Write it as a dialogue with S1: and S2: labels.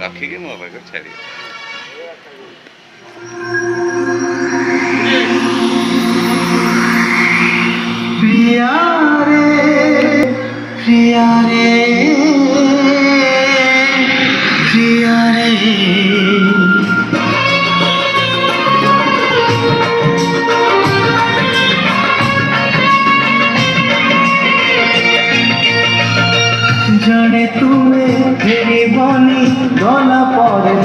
S1: रखिए मोबाइल को छाड़िए
S2: प्रिया रे प्रिया रे प्रिया रे जड़े तुम्हें फेरी बनी गला पर